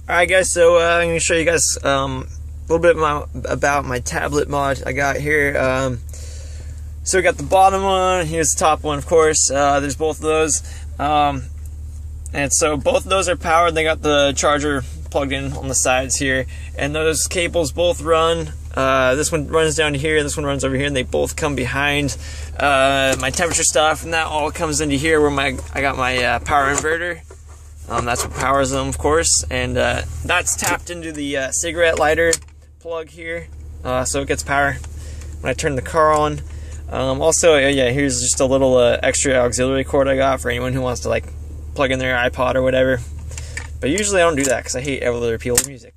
Alright guys, so I'm going to show you guys a little bit about my tablet mod I got here. So we got the bottom one, here's the top one of course, there's both of those. And so both of those are powered, they got the charger plugged in on the sides here. And those cables both run, this one runs down here, this one runs over here, and they both come behind my temperature stuff, and that all comes into here where I got my power inverter. That's what powers them, of course, and that's tapped into the cigarette lighter plug here, so it gets power when I turn the car on. Also, yeah, here's just a little extra auxiliary cord I got for anyone who wants to like plug in their iPod or whatever. But usually I don't do that because I hate other people's music.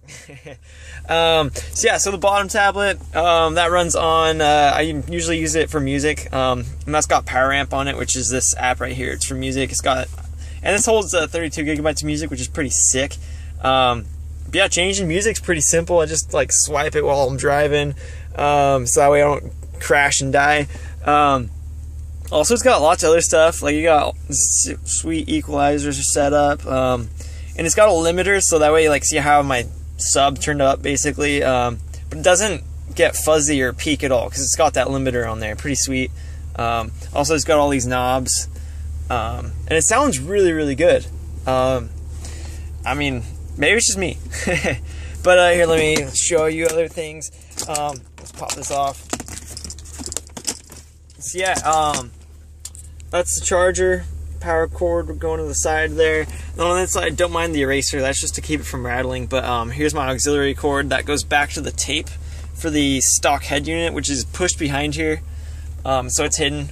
So yeah, so the bottom tablet, that runs on, I usually use it for music, and that's got Power Amp on it, which is this app right here. It's for music. It's got, and this holds 32 gigabytes of music, which is pretty sick. But yeah, changing music's pretty simple. I just like swipe it while I'm driving, so that way I don't crash and die. Also, it's got lots of other stuff. Like you got sweet equalizers are set up, and it's got a limiter, so that way you like see how my sub turned up basically. But it doesn't get fuzzy or peak at all because it's got that limiter on there. Pretty sweet. Also, it's got all these knobs. And it sounds really, really good. I mean, maybe it's just me. But here, let me show you other things. Let's pop this off. So yeah, that's the charger. Power cord going to the side there. And on that side, don't mind the eraser. That's just to keep it from rattling. But here's my auxiliary cord that goes back to the tape for the stock head unit, which is pushed behind here. So it's hidden.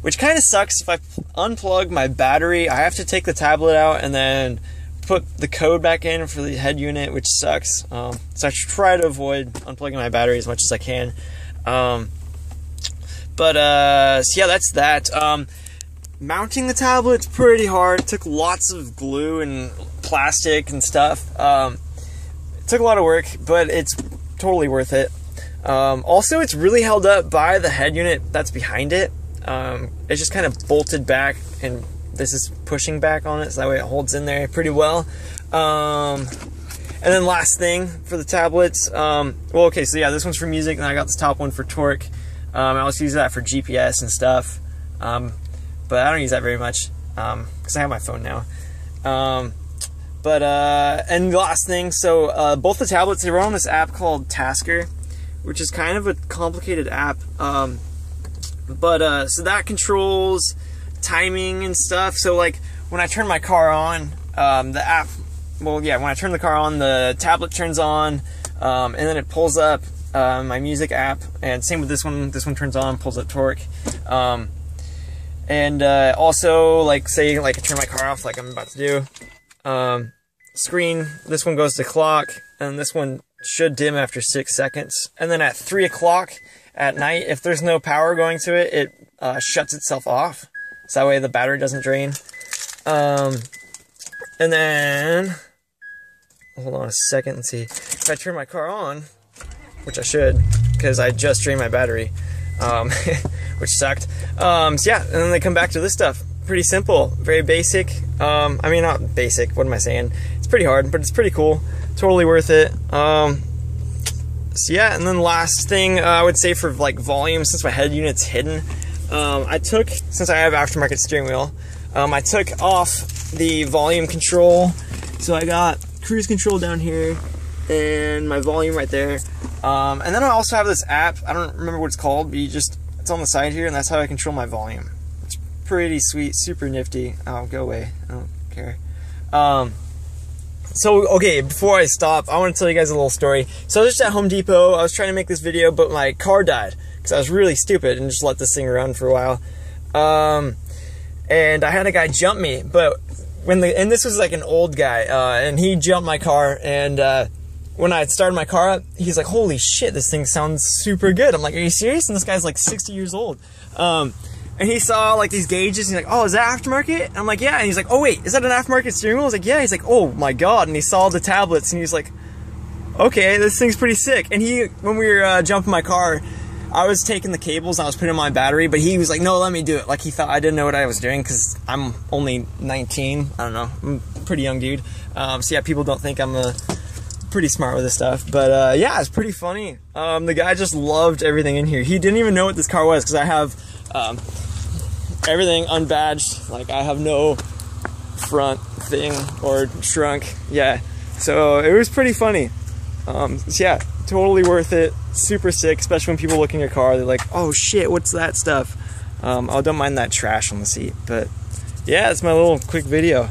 Which kind of sucks. If I unplug my battery, I have to take the tablet out and then put the code back in for the head unit, which sucks. So I try to avoid unplugging my battery as much as I can. So yeah, that's that. Mounting the tablet's pretty hard. It took lots of glue and plastic and stuff. It took a lot of work, but it's totally worth it. Also, it's really held up by the head unit that's behind it. It's just kind of bolted back, and this is pushing back on it, so that way it holds in there pretty well. And then last thing for the tablets, well, okay, so yeah, this one's for music, and I got this top one for torque. I also use that for GPS and stuff, but I don't use that very much, because I have my phone now. And the last thing, so both the tablets, they run on this app called Tasker, which is kind of a complicated app. So that controls timing and stuff. So like when I turn my car on, the app, well yeah, when I turn the car on, the tablet turns on, and then it pulls up my music app, and same with this one turns on, pulls up torque. Also, like say like I turn my car off like I'm about to do, screen, this one goes to clock, and this one should dim after 6 seconds, and then at 3 o'clock at night, if there's no power going to it, it shuts itself off, so that way the battery doesn't drain. And then, hold on a second and see, if I turn my car on, which I should, because I just drained my battery, which sucked. So yeah, and then they come back to this stuff. Pretty simple, very basic. I mean, not basic, what am I saying? It's pretty hard, but it's pretty cool. Totally worth it. So yeah, and then last thing I would say for like volume, since my head unit's hidden, I took, since I have aftermarket steering wheel, I took off the volume control. So I got cruise control down here and my volume right there. And then I also have this app, I don't remember what it's called, but it's on the side here, and that's how I control my volume. It's pretty sweet, super nifty. Oh, go away, I don't care. So, okay, before I stop, I want to tell you guys a little story. So I was just at Home Depot, I was trying to make this video, but my car died, because I was really stupid and just let this thing run for a while. And I had a guy jump me, but and this was like an old guy, and he jumped my car, and when I started my car up, he's like, holy shit, this thing sounds super good. I'm like, are you serious? And this guy's like 60 years old. And he saw like these gauges, and he's like, oh, is that aftermarket? And I'm like, yeah. And he's like, oh wait, is that an aftermarket steering wheel? I was like, yeah. He's like, oh my god. And he saw the tablets, and he's like, okay, this thing's pretty sick. And when we were jumping my car, I was taking the cables and I was putting in my battery, but he was like, no, let me do it. Like, he thought I didn't know what I was doing because I'm only 19. I don't know. I'm a pretty young dude. So yeah, people don't think I'm a pretty smart with this stuff. But yeah, it's pretty funny. The guy just loved everything in here. He didn't even know what this car was because I have everything unbadged. Like I have no front thing or trunk. Yeah, so it was pretty funny. So yeah, totally worth it. Super sick, especially when people look in your car. They're like, "Oh shit, what's that stuff?" I don't mind that trash on the seat, but yeah, it's my little quick video.